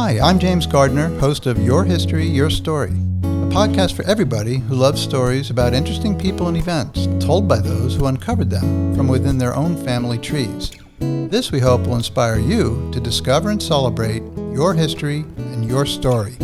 Hi, I'm James Gardner, host of Your History, Your Story, a podcast for everybody who loves stories about interesting people and events told by those who uncovered them from within their own family trees. This, we hope, will inspire you to discover and celebrate your history and your story.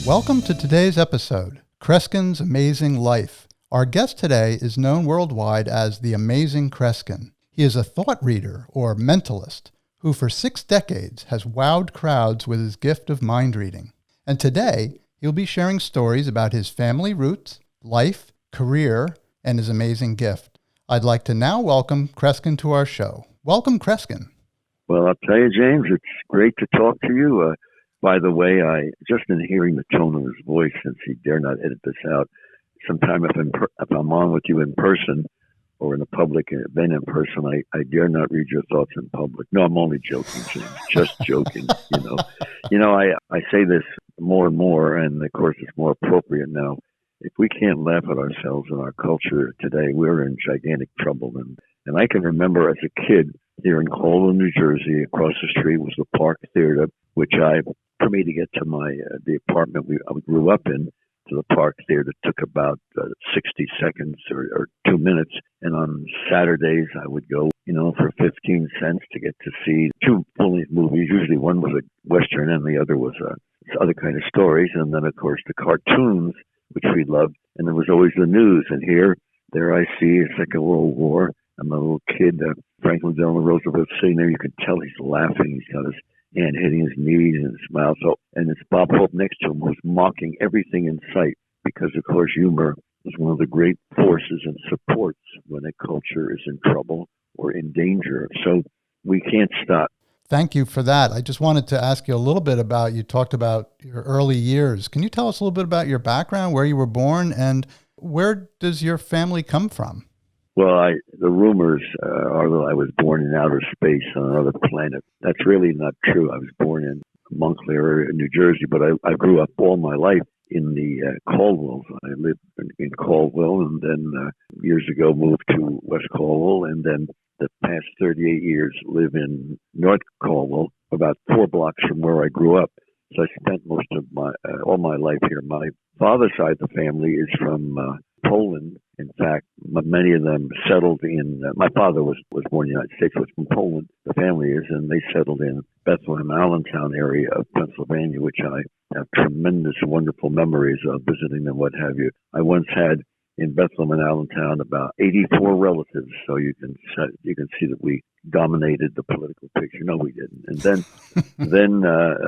Welcome to today's episode, Kresgen's Amazing Life. Our guest today is known worldwide as the Amazing Kreskin. He is a thought reader, or mentalist, who for 6 decades has wowed crowds with his gift of mind reading. And today, he'll be sharing stories about his family roots, life, career, and his amazing gift. I'd like to now welcome Kreskin to our show. Welcome, Kreskin. Well, I'll tell you, James, it's great to talk to you. By the way, just in hearing the tone of his voice, since he dare not edit this out, sometime if I'm on with you in person, or in a public event in person, I dare not read your thoughts in public. No, I'm only joking, James. Just joking, I say this more and more, and of course it's more appropriate now. If we can't laugh at ourselves in our culture today, we're in gigantic trouble. And I can remember as a kid here in Colwell, New Jersey, across the street was the Park Theater, which for me to get to the apartment I grew up in, to the Park Theater took about 60 seconds or 2 minutes. And on Saturdays, I would go, for 15 cents to get to see 2 full-length movies. Usually one was a Western and the other was other kind of stories. And then, of course, the cartoons, which we loved. And there was always the news. And there I see a Second World War. I'm a little kid, Franklin Delano Roosevelt sitting there. You could tell he's laughing. He's got his hand hitting his knees and smiles. And it's Bob Hope next to him who's mocking everything in sight because, of course, humor is one of the great forces and supports when a culture is in trouble or in danger. So we can't stop. Thank you for that. I just wanted to ask you a little bit you talked about your early years. Can you tell us a little bit about your background, where you were born, and where does your family come from? Well, the rumors are that I was born in outer space on another planet. That's really not true. I was born in Montclair, New Jersey, but I grew up all my life in the Caldwell. I lived in Caldwell, and then years ago moved to West Caldwell, and then the past 38 years live in North Caldwell, about 4 blocks from where I grew up. So I spent most of all my life here. My father's side of the family is from Poland. In fact, many of them settled in, my father was born in the United States, was from Poland, the family is, and they settled in Bethlehem, Allentown area of Pennsylvania, which I have tremendous, wonderful memories of visiting them, what have you. I once had in Bethlehem and Allentown about 84 relatives, so you can see that we dominated the political picture. No, we didn't. And then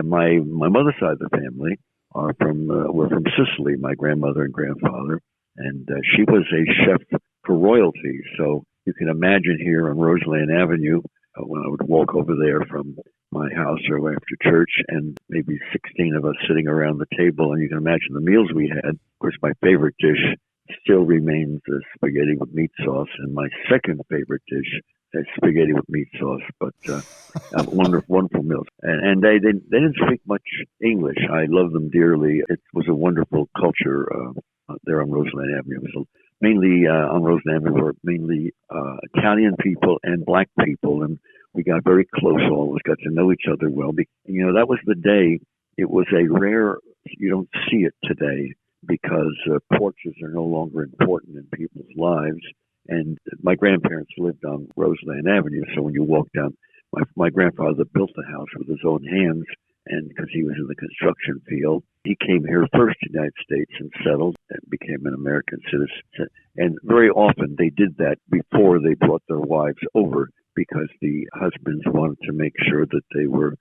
my mother's side of the family were from Sicily, my grandmother and grandfather. And she was a chef for royalty. So you can imagine here on Roseland Avenue, when I would walk over there from my house or after church, and maybe 16 of us sitting around the table. And you can imagine the meals we had. Of course, my favorite dish still remains the spaghetti with meat sauce. And my second favorite dish is spaghetti with meat sauce. But wonderful meals. And they didn't speak much English. I love them dearly. It was a wonderful culture there on Roseland Avenue. So mainly on Roseland Avenue were mainly Italian people and black people, and we got very close. All of us got to know each other well. That was the day. It was a rare. You don't see it today because portraits are no longer important in people's lives. And my grandparents lived on Roseland Avenue, so when you walk down, my grandfather built the house with his own hands. And because he was in the construction field, he came here first to the United States and settled and became an American citizen. And very often they did that before they brought their wives over because the husbands wanted to make sure that they were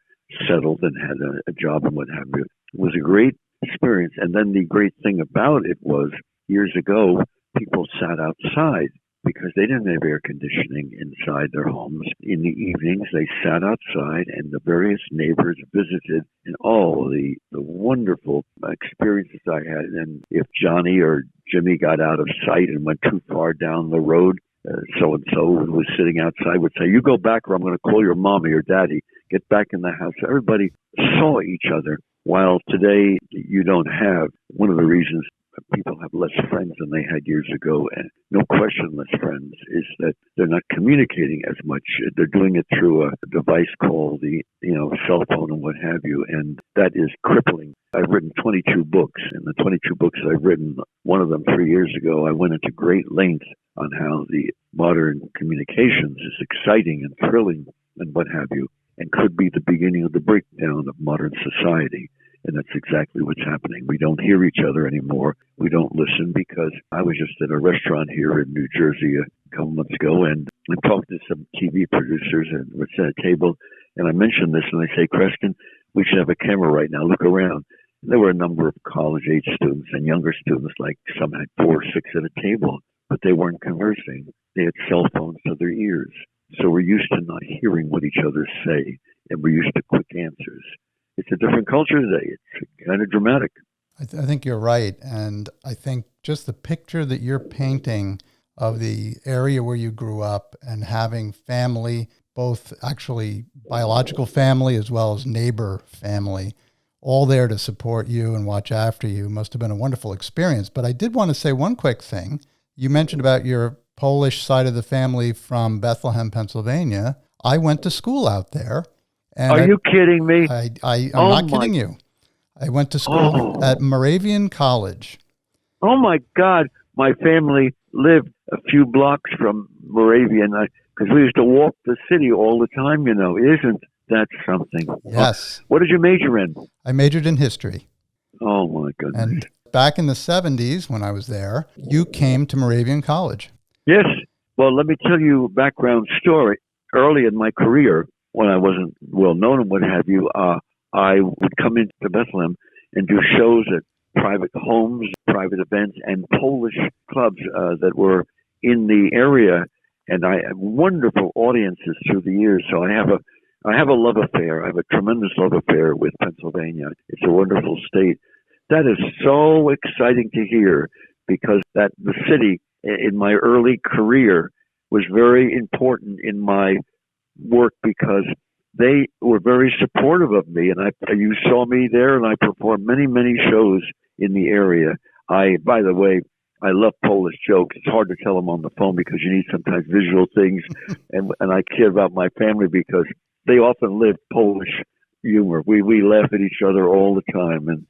settled and had a job and what have you. It was a great experience. And then the great thing about it was years ago, people sat outside because they didn't have air conditioning inside their homes. In the evenings, they sat outside, and the various neighbors visited, and all the wonderful experiences I had. And if Johnny or Jimmy got out of sight and went too far down the road, so-and-so who was sitting outside would say, "You go back or I'm going to call your mommy or daddy. Get back in the house." Everybody saw each other, while today you don't have. One of the reasons people have less friends than they had years ago, and no question less friends, is that they're not communicating as much. They're doing it through a device called the cell phone and what have you, and that is crippling. I've written 22 books, and the 22 books that I've written, one of them 3 years ago, I went into great length on how the modern communications is exciting and thrilling and what have you, and could be the beginning of the breakdown of modern society. And that's exactly what's happening. We don't hear each other anymore. We don't listen, because I was just at a restaurant here in New Jersey a couple months ago, and I talked to some TV producers, and we're at a table, and I mentioned this, and they say, Kreskin, we should have a camera right now. Look around. And there were a number of college-age students and younger students, like some had 4 or 6 at a table, but they weren't conversing. They had cell phones to their ears. So we're used to not hearing what each other say, and we're used to quick answers. It's a different culture today. It's kind of dramatic. I think you're right. And I think just the picture that you're painting of the area where you grew up and having family, both actually biological family as well as neighbor family, all there to support you and watch after you, must have been a wonderful experience. But I did want to say one quick thing. You mentioned about your Polish side of the family from Bethlehem, Pennsylvania. I went to school out there. And Are you kidding me? I'm not kidding you. I went to school at Moravian College. Oh, my God. My family lived a few blocks from Moravian, because we used to walk the city all the time, Isn't that something? Yes. What did you major in? I majored in history. Oh, my goodness. And back in the 70s, when I was there, you came to Moravian College. Yes. Well, let me tell you a background story. Early in my career, when I wasn't well known and what have you, I would come into Bethlehem and do shows at private homes, private events, and Polish clubs that were in the area. And I had wonderful audiences through the years. So I have a love affair. I have a tremendous love affair with Pennsylvania. It's a wonderful state. That is so exciting to hear, because the city in my early career was very important in my work, because they were very supportive of me, and you saw me there, and I performed many, many shows in the area. By the way, I love Polish jokes. It's hard to tell them on the phone because you need sometimes visual things, and I care about my family because they often live Polish humor. We laugh at each other all the time, and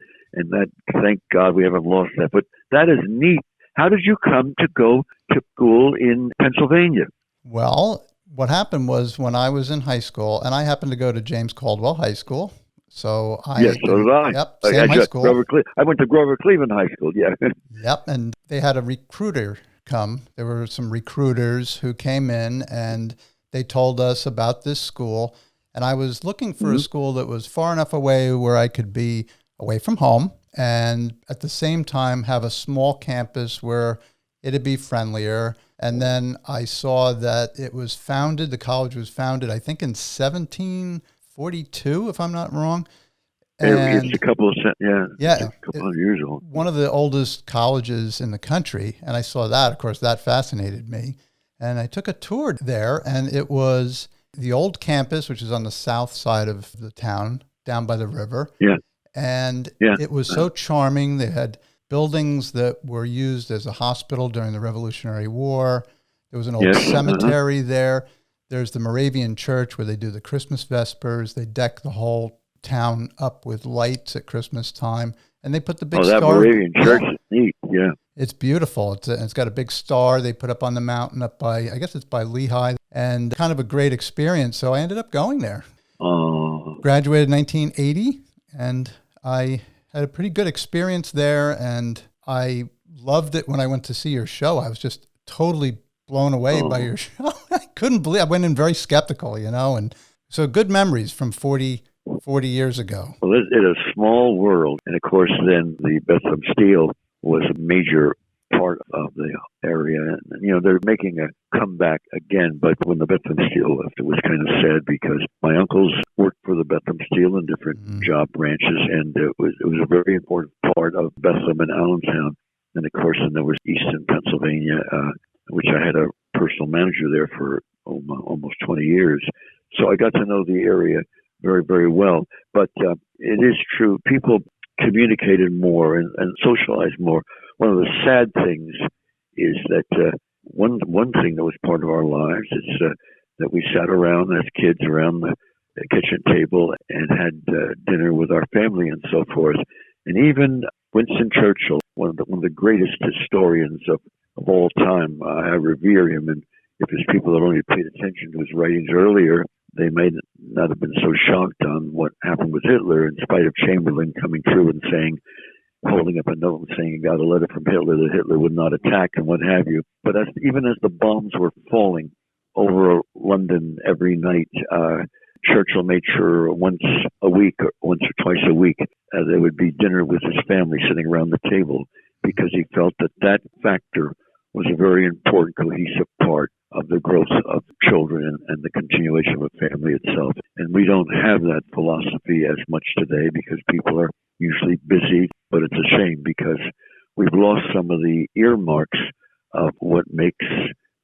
that, thank God we haven't lost that. But that is neat. How did you come to go to school in Pennsylvania? Well, what happened was, when I was in high school, and I happened to go to James Caldwell High School. So Yes, so did I. Yep, same high school. I went to Grover Cleveland High School, yeah. Yep, and they had a recruiter come. There were some recruiters who came in, and they told us about this school. And I was looking for a school that was far enough away where I could be away from home, and at the same time have a small campus where it'd be friendlier. And then I saw that the college was founded, I think, in 1742, if I'm not wrong. And it's a couple of years old. One of the oldest colleges in the country. And I saw that. Of course, that fascinated me. And I took a tour there, and it was the old campus, which is on the south side of the town, down by the river. Yeah. And it was so charming. They had buildings that were used as a hospital during the Revolutionary War. There was an old cemetery there. There's the Moravian church where they do the Christmas Vespers. They deck the whole town up with lights at Christmas time. And they put the big star. Oh, that Moravian church is neat, yeah. It's beautiful. It's got a big star they put up on the mountain up by, I guess it's by Lehigh, and kind of a great experience. So I ended up going there. Graduated in 1980, and I had a pretty good experience there, and I loved it when I went to see your show. I was just totally blown away by your show. I couldn't believe I went in very skeptical, and so good memories from 40 years ago. Well, it's a small world, and of course then the Bethlehem Steel was a major part of the area. And, they're making a comeback again, but when the Bethlehem Steel left, it was kind of sad because my uncles worked for the Bethlehem Steel in different job branches, and it was a very important part of Bethlehem and Allentown. And of course, then there was Easton, Pennsylvania, which I had a personal manager there for almost 20 years. So I got to know the area very, very well. But it is true, people communicated more and socialized more one of the sad things is that one thing that was part of our lives is that we sat around as kids around the kitchen table and had dinner with our family and so forth. And even Winston Churchill, one of the greatest historians of all time, I revere him. And if his people had only paid attention to his writings earlier, they may not have been so shocked on what happened with Hitler, in spite of Chamberlain coming through and saying, holding up a note and saying he got a letter from Hitler that Hitler would not attack and what have you. But even as the bombs were falling over London every night, Churchill made sure once or twice a week, there would be dinner with his family sitting around the table, because he felt that factor was a very important cohesive part of the growth of children and the continuation of a family itself. And we don't have that philosophy as much today because people are usually busy, but it's a shame because we've lost some of the earmarks of what makes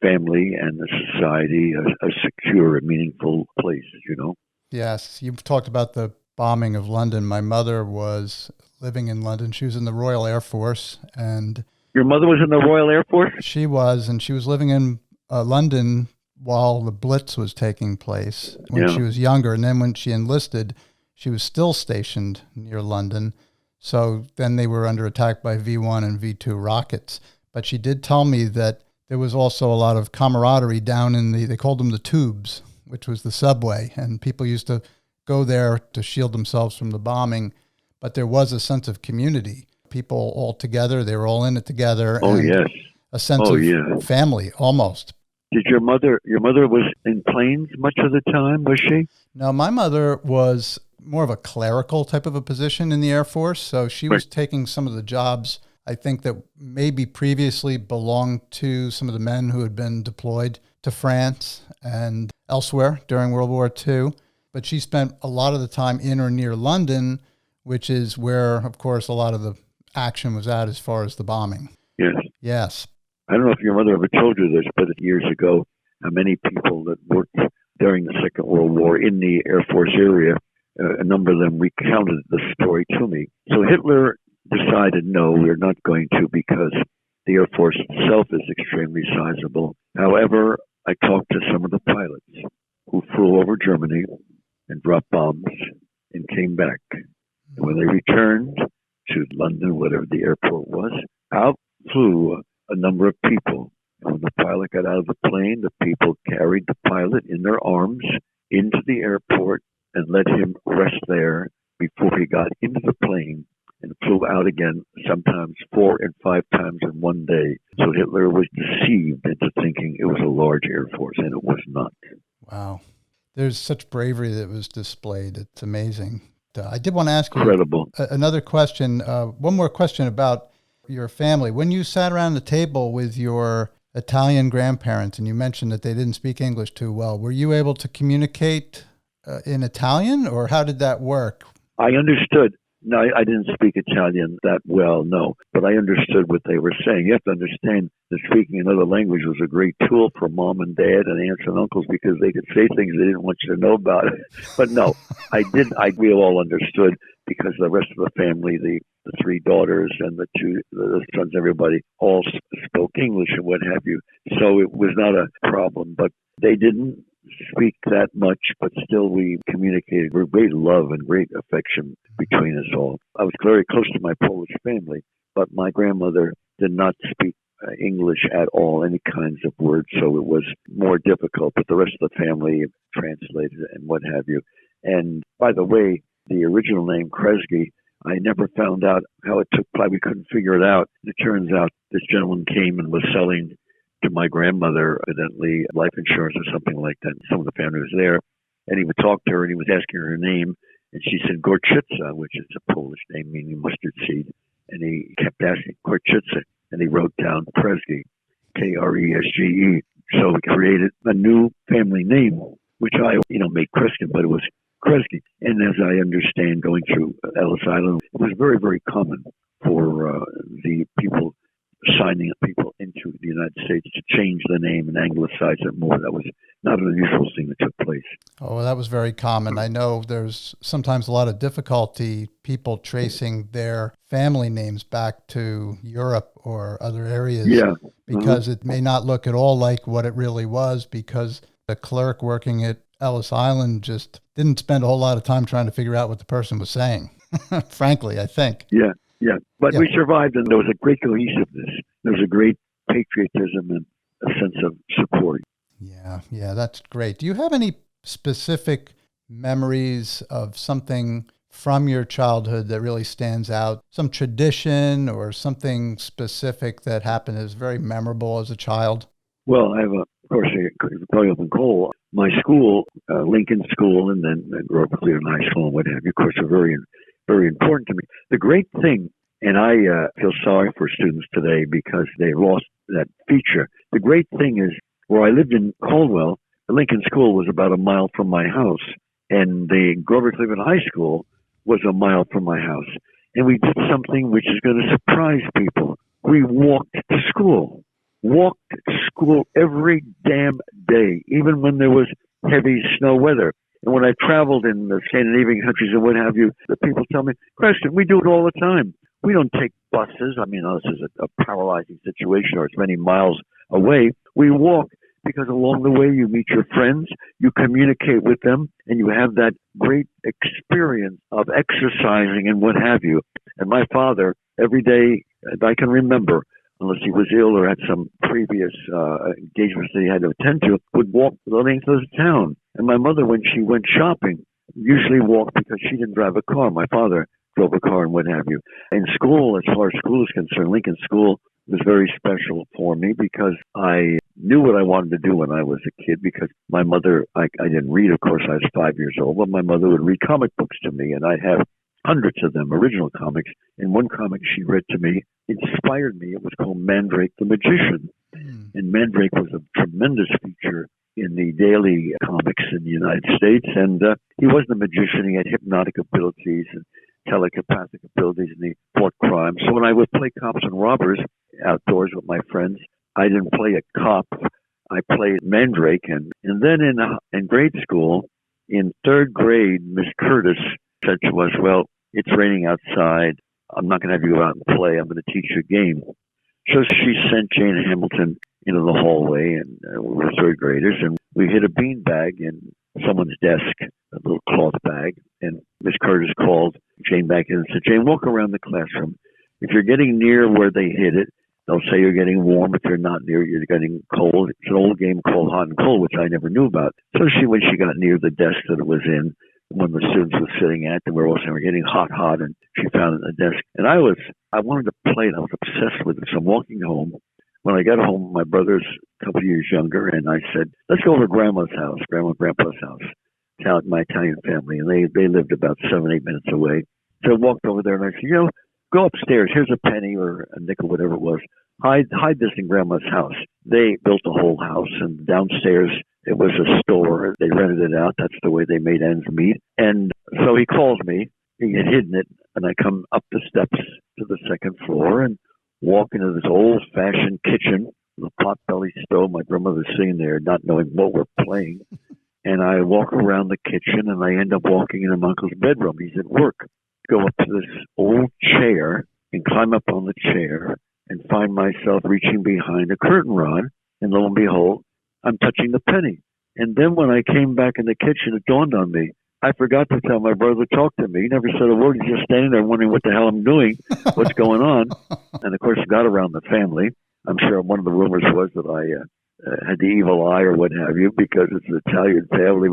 family and the society a secure and meaningful place, you know? Yes, you've talked about the bombing of London. My mother was living in London. She was in the Royal Air Force. And your mother was in the Royal Air Force? She was, and she was living in London while the Blitz was taking place when she was younger. And then when she enlisted, she was still stationed near London. So then they were under attack by V-1 and V-2 rockets. But she did tell me that there was also a lot of camaraderie down in they called them the tubes, which was the subway. And people used to go there to shield themselves from the bombing. But there was a sense of community. People all together, they were all in it together. Oh, and yes. A sense of family, almost. Did your mother was in planes much of the time, was she? No, my mother was more of a clerical type of a position in the Air Force. So she was taking some of the jobs, I think, that maybe previously belonged to some of the men who had been deployed to France and elsewhere during World War II. But she spent a lot of the time in or near London, which is where, of course, a lot of the action was at as far as the bombing. Yes. Yes. I don't know if your mother ever told you this, but years ago, many people that worked during the Second World War in the Air Force area, a number of them recounted the story to me. So Hitler decided, no, we're not going to, because the Air Force itself is extremely sizable. However, I talked to some of the pilots who flew over Germany and dropped bombs and came back. And when they returned to London, whatever the airport was, out flew a number of people. And when the pilot got out of the plane, the people carried the pilot in their arms into the airport and let him rest there before he got into the plane and flew out again, sometimes 4 and 5 times in one day. So Hitler was deceived into thinking it was a large Air Force, and it was not. Wow. There's such bravery that was displayed. It's amazing. I did want to ask you another question, one more question about your family. When you sat around the table with your Italian grandparents and you mentioned that they didn't speak English too well, were you able to communicate in Italian, or how did that work? I understood. No, I didn't speak Italian that well, no, but I understood what they were saying. You have to understand that speaking another language was a great tool for mom and dad and aunts and uncles because they could say things they didn't want you to know about it. But no, we all understood because the rest of the family, the 3 daughters and the sons, everybody all spoke English and what have you. So it was not a problem, but they didn't speak that much, but still we communicated with great love and great affection between us all. I was very close to my Polish family, but my grandmother did not speak English at all, any kinds of words, so it was more difficult, but the rest of the family translated and what have you. And by the way, the original name Kresgen, I never found out how it took place. We couldn't figure it out. It turns out this gentleman came and was selling to my grandmother, evidently, life insurance or something like that. Some of the family was there, and he would talk to her, and he was asking her name, and she said Gorczyca, which is a Polish name meaning mustard seed, and he kept asking Gorczyca, and he wrote down Kresge, Kresge. So he created a new family name, which I, made Kreskin, but it was Kresge. And as I understand, going through Ellis Island, it was very, very common for the people signing up people into the United States to change the name and anglicize it more. That was not an unusual thing that took place. Oh, well, that was very common. I know there's sometimes a lot of difficulty people tracing their family names back to Europe or other areas because it may not look at all like what it really was, because the clerk working at Ellis Island just didn't spend a whole lot of time trying to figure out what the person was saying, frankly, I think. Yeah. But we survived, and there was a great cohesiveness. There was a great patriotism and a sense of support. Yeah, that's great. Do you have any specific memories of something from your childhood that really stands out? Some tradition or something specific that happened that is very memorable as a child? Well, I have, of course, growing up in Cole, my school, Lincoln School, and then I grew up at Cleveland High School and what have you, of course, are very, very important to me. The great thing, and I feel sorry for students today because they lost that feature. The great thing is, where I lived in Caldwell, the Lincoln School was about a mile from my house, and the Grover Cleveland High School was a mile from my house. And we did something which is going to surprise people. We walked to school. Walked to school every damn day, even when there was heavy snow weather. And when I traveled in the Scandinavian countries and what have you, the people tell me, Kresgen, we do it all the time. We don't take buses. I mean, this is a paralyzing situation, or it's many miles away. We walk because along the way you meet your friends, you communicate with them, and you have that great experience of exercising and what have you. And my father, every day I can remember, unless he was ill or had some previous engagements that he had to attend to, would walk the length of the town. And my mother, when she went shopping, usually walked because she didn't drive a car. My father drove a car and what have you. In school, as far as school is concerned, Lincoln School was very special for me because I knew what I wanted to do when I was a kid, because my mother, I didn't read, of course, I was 5 years old, but my mother would read comic books to me, and I'd have hundreds of them, original comics. And one comic she read to me inspired me. It was called Mandrake the Magician. And Mandrake was a tremendous feature in the daily comics in the United States. And he wasn't a magician. He had hypnotic abilities and telepathic abilities, and he fought crime. So when I would play cops and robbers outdoors with my friends, I didn't play a cop. I played Mandrake. And then in grade school, in third grade, Miss Curtis said to us, well, it's raining outside. I'm not going to have you go out and play. I'm going to teach you a game. So she sent Jane Hamilton into the hallway, and we were third graders, and we hid a bean bag in someone's desk, a little cloth bag, and Miss Curtis called Jane back in and said, Jane, walk around the classroom. If you're getting near where they hid it, they'll say you're getting warm. If you're not near, you're getting cold. It's an old game called hot and cold, which I never knew about. So when she got near the desk that it was in, one of the students was sitting at, and we were all saying, we're getting hot, and she found it in the desk. And I wanted to play it. I was obsessed with it. So I'm walking home. When I got home, my brother's a couple of years younger, and I said, let's go over to Grandma's house, Grandma and Grandpa's house, my Italian family, and they lived about 7-8 minutes away. So I walked over there, and I said, go upstairs. Here's a penny or a nickel, whatever it was. Hide this in Grandma's house. They built a whole house, and downstairs it was a store. They rented it out. That's the way they made ends meet. And so he calls me. He had hidden it, and I come up the steps to the second floor and walk into this old-fashioned kitchen with a pot-belly stove. My grandmother's sitting there not knowing what we're playing. And I walk around the kitchen, and I end up walking in my uncle's bedroom. He's at work. Go up to this old chair and climb up on the chair and find myself reaching behind a curtain rod. And lo and behold, I'm touching the penny. And then when I came back in the kitchen, it dawned on me. I forgot to tell my brother to talk to me. He never said a word. He's just standing there wondering what the hell I'm doing, what's going on. And, of course, it got around the family. I'm sure one of the rumors was that I had the evil eye or what have you, because it's an Italian family.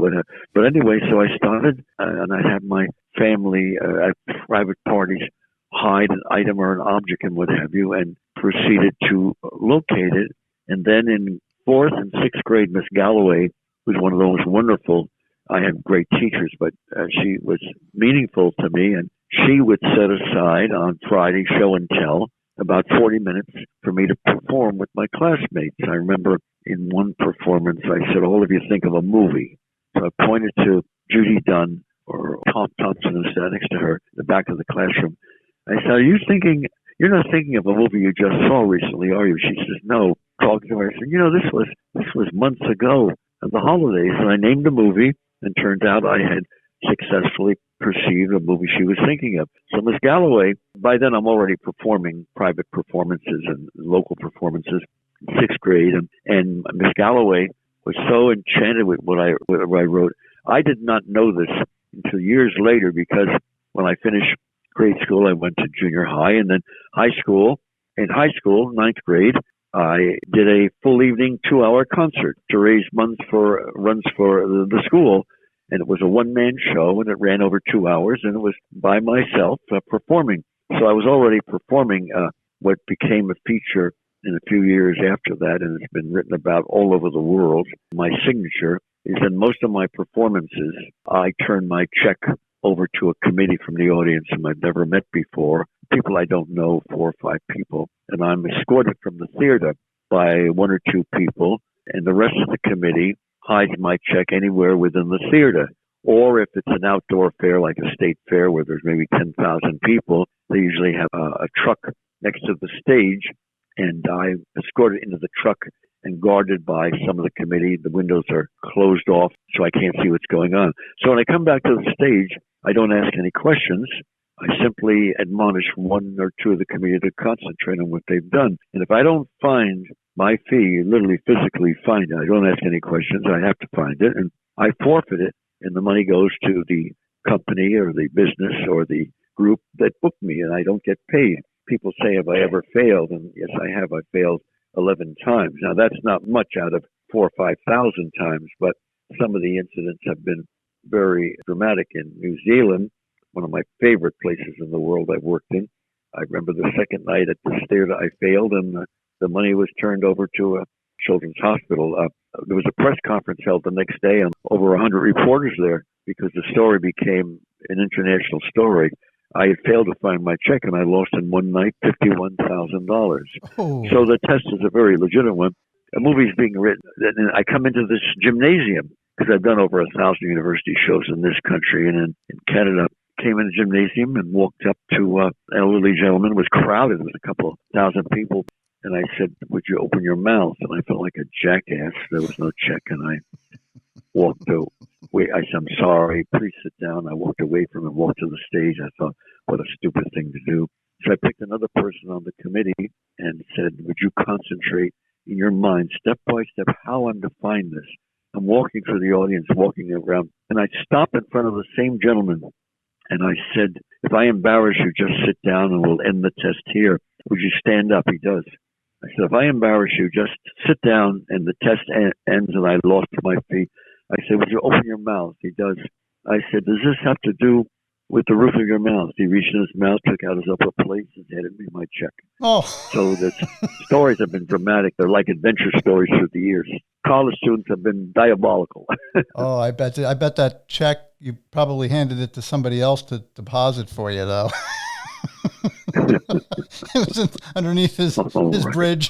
But anyway, so I started, and I had my family at private parties hide an item or an object and what have you, and proceeded to locate it. And then in 4th and 6th grade, Miss Galloway was one of those wonderful, I had great teachers, but she was meaningful to me, and she would set aside on Friday show and tell about 40 minutes for me to perform with my classmates. I remember in one performance, I said, all of you think of a movie. So I pointed to Judy Dunn or Tom Thompson, who sat next to her in the back of the classroom. I said, you're not thinking of a movie you just saw recently, are you? She says, no. Talking to her, I said, this was months ago. the holidays, and I named the movie, and turned out I had successfully perceived a movie she was thinking of. So Miss Galloway, by then I'm already performing private performances and local performances in sixth grade, and Miss Galloway was so enchanted with what I wrote. I did not know this until years later, because when I finished grade school, I went to junior high and then high school. In high school, ninth grade, I did a full evening 2-hour concert to raise runs for the school. And it was a one-man show, and it ran over 2 hours, and it was by myself performing. So I was already performing what became a feature in a few years after that, and it's been written about all over the world. My signature is in most of my performances, I turn my check over to a committee from the audience whom I've never met before, people I don't know, 4 or 5 people, and I'm escorted from the theater by 1 or 2 people, and the rest of the committee hides my check anywhere within the theater. Or if it's an outdoor fair like a state fair where there's maybe 10,000 people, they usually have a truck next to the stage, and I escorted into the truck and guarded by some of the committee. The windows are closed off, so I can't see what's going on. So when I come back to the stage, I don't ask any questions. I simply admonish 1 or 2 of the committee to concentrate on what they've done. And if I don't find my fee, literally physically find it, I don't ask any questions, I have to find it, and I forfeit it, and the money goes to the company or the business or the group that booked me, and I don't get paid. People say, have I ever failed? And yes, I have. I failed 11 times. Now, that's not much out of 4,000 or 5,000 times, but some of the incidents have been very dramatic. In New Zealand, one of my favorite places in the world I've worked in, I remember the second night at the theater I failed, and the money was turned over to a children's hospital. There was a press conference held the next day, and over 100 reporters there, because the story became an international story. I had failed to find my check, and I lost in one night $51,000. Oh. So the test is a very legitimate one. A movie's being written, and I come into this gymnasium, because I've done over 1,000 university shows in this country and in Canada. Came in the gymnasium and walked up to an elderly gentleman. It was crowded. There was a couple of thousand people. And I said, would you open your mouth? And I felt like a jackass. There was no check. And I walked away. I said, I'm sorry. Please sit down. I walked away from him, walked to the stage. I thought, what a stupid thing to do. So I picked another person on the committee and said, would you concentrate in your mind, step by step, how I'm to find this? I'm walking through the audience, walking around. And I stopped in front of the same gentleman. And I said, if I embarrass you, just sit down and we'll end the test here. Would you stand up? He does. I said, if I embarrass you, just sit down and the test ends, and I lost my feet. I said, would you open your mouth? He does. I said, does this have to do with the roof of your mouth? He reached in his mouth, took out his upper plate, and handed me my check. Oh. So the stories have been dramatic. They're like adventure stories through the years. College students have been diabolical. Oh, I bet that check, you probably handed it to somebody else to deposit for you, though. It was underneath his Right. bridge.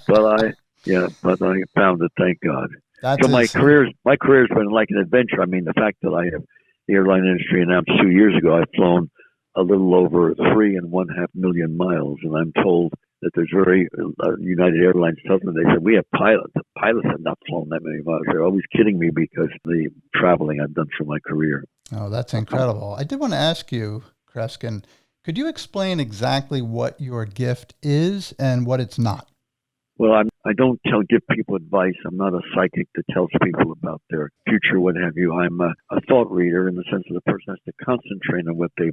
But I found it, thank God. That's So my career's been like an adventure. I mean, the fact that I have the airline industry announced 2 years ago, I've flown a little over 3.5 million miles, and I'm told that there's United Airlines tells me, they said, we have pilots. The pilots have not flown that many miles. They're always kidding me because of the traveling I've done for my career. Oh, that's incredible. I did want to ask you, Kreskin, could you explain exactly what your gift is and what it's not? Well, I don't give people advice. I'm not a psychic that tells people about their future, what have you. I'm a thought reader in the sense that the person has to concentrate on what they're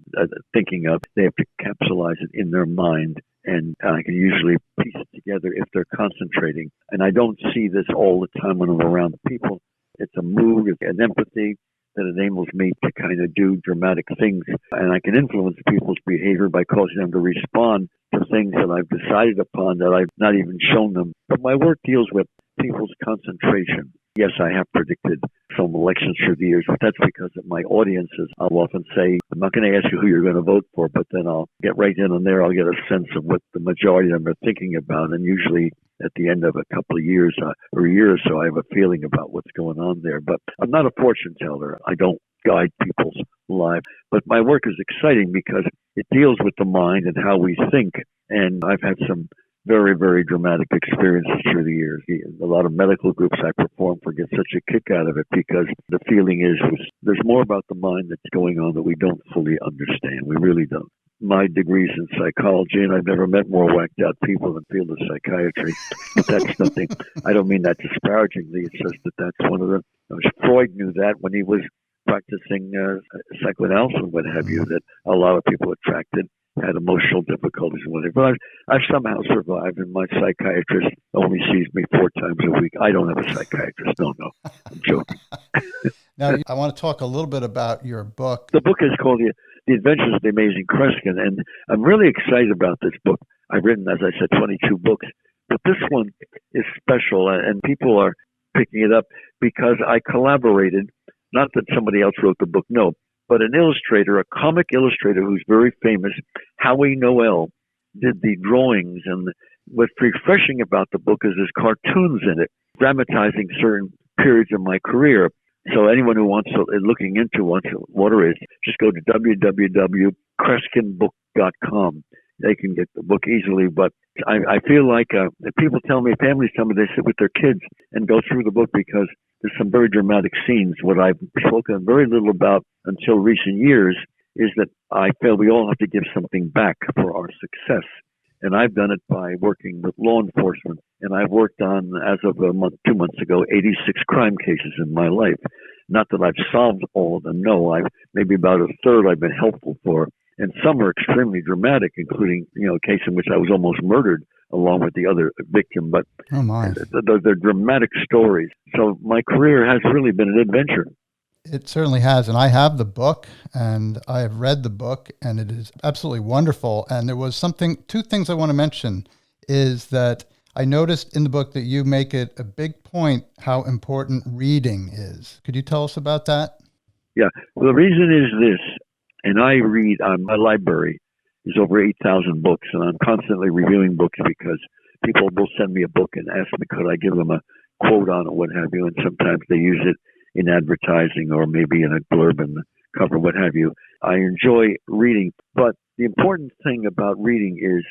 thinking of. They have to capsulize it in their mind, and I can usually piece it together if they're concentrating. And I don't see this all the time when I'm around people. It's a mood, an empathy that enables me to kind of do dramatic things. And I can influence people's behavior by causing them to respond to things that I've decided upon that I've not even shown them. But my work deals with people's concentration. Yes, I have predicted some elections through the years, but that's because of my audiences. I'll often say, I'm not going to ask you who you're going to vote for, but then I'll get right in and there. I'll get a sense of what the majority of them are thinking about. And usually at the end of a couple of years or a year or so, I have a feeling about what's going on there. But I'm not a fortune teller. I don't guide people's lives. But my work is exciting because it deals with the mind and how we think. And I've had some very, very dramatic experiences through the years. A lot of medical groups I perform for get such a kick out of it because the feeling is there's more about the mind that's going on that we don't fully understand. We really don't. My degree's in psychology, and I've never met more whacked out people in the field of psychiatry. But that's nothing. I don't mean that disparagingly. It's just that that's one of the. Freud knew that when he was practicing psychoanalysis and what have you, that a lot of people attracted had emotional difficulties and whatever. But I've somehow survived, and my psychiatrist only sees me 4 times a week. I don't have a psychiatrist. No, I'm joking. Now, I want to talk a little bit about your book. The book is called The Adventures of the Amazing Kreskin, and I'm really excited about this book. I've written, as I said, 22 books, but this one is special, and people are picking it up because I collaborated, not that somebody else wrote the book, no, but an illustrator, a comic illustrator who's very famous, Howie Noel, did the drawings. And what's refreshing about the book is there's cartoons in it, dramatizing certain periods of my career. So anyone who wants to, looking into what it is, just go to www.kreskinbook.com. They can get the book easily. But I feel like people tell me, families tell me they sit with their kids and go through the book because there's some very dramatic scenes. What I've spoken very little about until recent years is that I feel we all have to give something back for our success. And I've done it by working with law enforcement. And I've worked on, as of 2 months ago, 86 crime cases in my life. Not that I've solved all of them. No, maybe about a third I've been helpful for. And some are extremely dramatic, including, a case in which I was almost murdered along with the other victim. But they're dramatic stories. So my career has really been an adventure. It certainly has. And I have the book, and I have read the book, and it is absolutely wonderful. And there was 2 things I want to mention is that I noticed in the book that you make it a big point how important reading is. Could you tell us about that? Yeah. Well, the reason is this, and I read, my library is over 8,000 books, and I'm constantly reviewing books because people will send me a book and ask me, could I give them a quote on it, what have you, and sometimes they use it in advertising or maybe in a blurb in the cover, what have you. I enjoy reading, but the important thing about reading is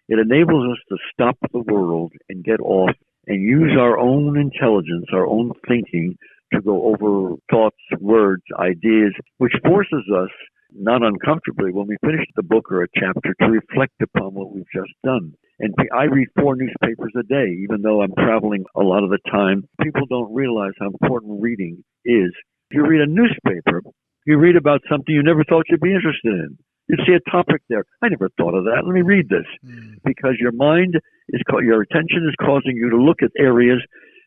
it enables us to stop the world and get off and use our own intelligence, our own thinking to go over thoughts, words, ideas, which forces us, not uncomfortably, when we finish the book or a chapter, to reflect upon what we've just done. And I read 4 newspapers a day, even though I'm traveling a lot of the time. People don't realize how important reading is. If you read a newspaper, you read about something you never thought you'd be interested in. You see a topic there. I never thought of that. Let me read this. Because your attention is causing you to look at areas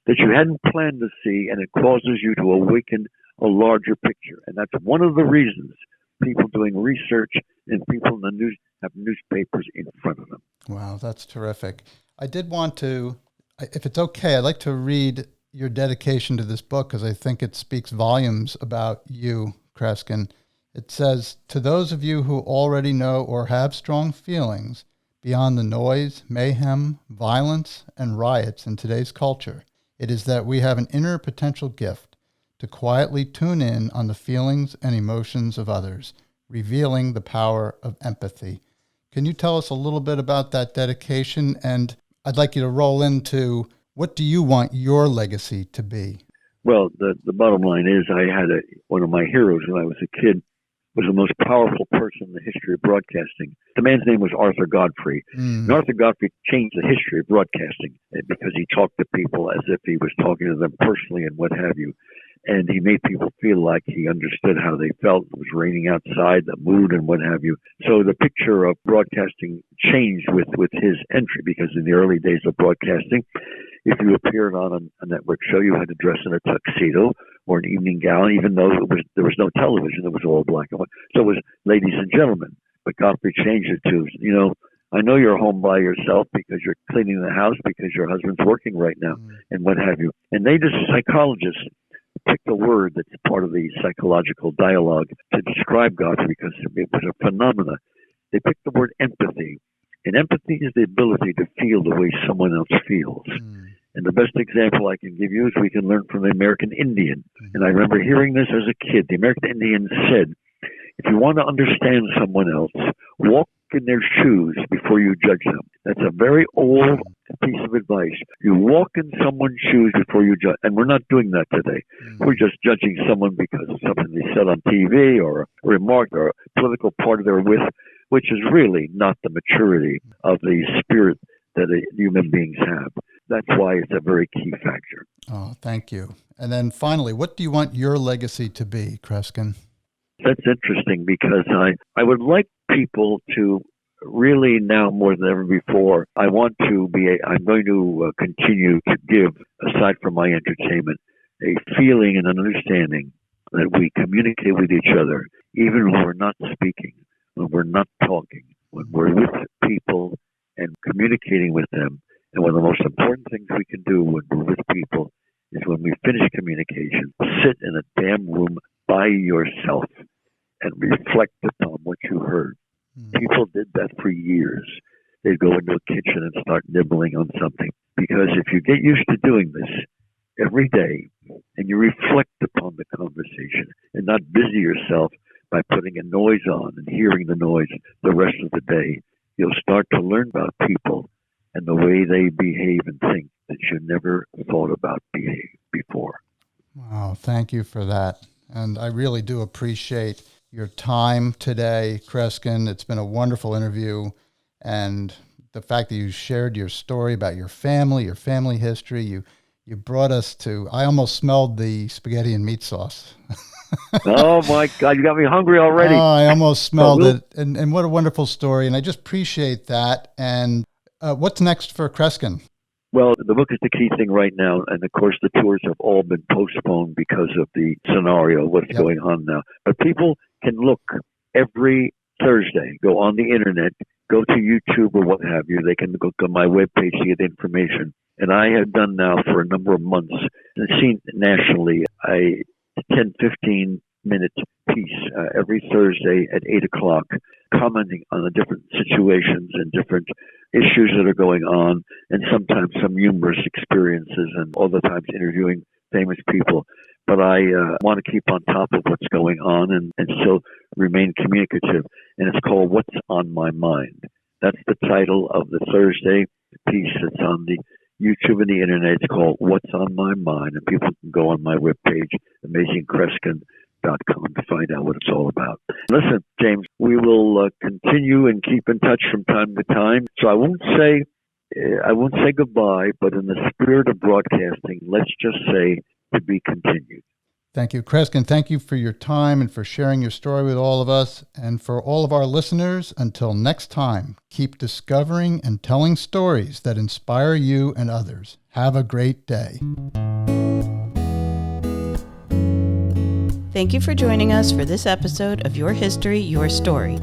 that you hadn't planned to see, and it causes you to awaken a larger picture. And that's one of the reasons people doing research and people in the news have newspapers in front of them. Wow, that's terrific. I did want to, if it's okay, I'd like to read your dedication to this book because I think it speaks volumes about you, Kreskin. It says, to those of you who already know or have strong feelings beyond the noise, mayhem, violence, and riots in today's culture, it is that we have an inner potential gift to quietly tune in on the feelings and emotions of others, revealing the power of empathy. Can you tell us a little bit about that dedication? And I'd like you to roll into, what do you want your legacy to be? Well, the bottom line is I had one of my heroes when I was a kid was the most powerful person in the history of broadcasting. The man's name was Arthur Godfrey. And Arthur Godfrey changed the history of broadcasting because he talked to people as if he was talking to them personally and what have you. And he made people feel like he understood how they felt. It was raining outside, the mood and what have you. So the picture of broadcasting changed with his entry, because in the early days of broadcasting, if you appeared on a network show, you had to dress in a tuxedo or an evening gown, even though there was no television. It was all black and white. So it was ladies and gentlemen. But Godfrey changed it to, I know you're home by yourself because you're cleaning the house because your husband's working right now and what have you. And they, just psychologists, picked a word that's part of the psychological dialogue to describe Godfrey because it was a phenomena. They picked the word empathy. And empathy is the ability to feel the way someone else feels. And the best example I can give you is we can learn from the American Indian. And I remember hearing this as a kid. The American Indian said, if you want to understand someone else, walk in their shoes before you judge them. That's a very old piece of advice. You walk in someone's shoes before you judge. And we're not doing that today. We're just judging someone because of something they said on TV or a remark or a political party they're with, which is really not the maturity of the spirit that human beings have. That's why it's a very key factor. Oh, thank you. And then finally, what do you want your legacy to be, Kresgen? That's interesting because I would like people to really now more than ever before, I'm going to continue to give, aside from my entertainment, a feeling and an understanding that we communicate with each other, even when we're not speaking, when we're not talking, when we're with people and communicating with them. And one of the most important things we can do when we're with people is when we finish communication, sit in a damn room by yourself and reflect upon what you heard. People did that for years. They'd go into a kitchen and start nibbling on something. Because if you get used to doing this every day and you reflect upon the conversation and not busy yourself by putting a noise on and hearing the noise the rest of the day, you'll start to learn about people and the way they behave and think that you never thought about before. Wow, thank you for that. And I really do appreciate your time today, Kresgen. It's been a wonderful interview, and the fact that you shared your story about your family history. You brought us to, I almost smelled the spaghetti and meat sauce. Oh my God, you got me hungry already. Oh, I almost smelled it. And what a wonderful story. And I just appreciate that. And what's next for Kresgen? Well, the book is the key thing right now, and of course the tours have all been postponed because of the scenario, what's going on now. But people can look every Thursday, go on the internet, go to YouTube or what have you. They can go to my webpage to get information. And I have done now for a number of months, and seen nationally, a 10, 15-minute piece every Thursday at 8 o'clock, commenting on the different situations and different issues that are going on, and sometimes some humorous experiences, and all the times interviewing famous people. But I want to keep on top of what's going on and still remain communicative. And it's called What's on My Mind. That's the title of the Thursday piece that's on the YouTube and the internet. It's called What's on My Mind. And people can go on my webpage, AmazingKreskin.com, to find out what it's all about. Listen, James, we will continue and keep in touch from time to time. So I won't say goodbye, but in the spirit of broadcasting, let's just say to be continued. Thank you, Kresgen. Thank you for your time and for sharing your story with all of us. And for all of our listeners, until next time, keep discovering and telling stories that inspire you and others. Have a great day. Thank you for joining us for this episode of Your History, Your Story.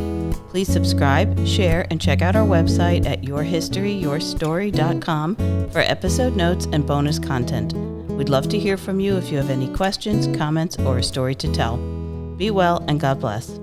Please subscribe, share, and check out our website at yourhistoryyourstory.com for episode notes and bonus content. We'd love to hear from you if you have any questions, comments, or a story to tell. Be well and God bless.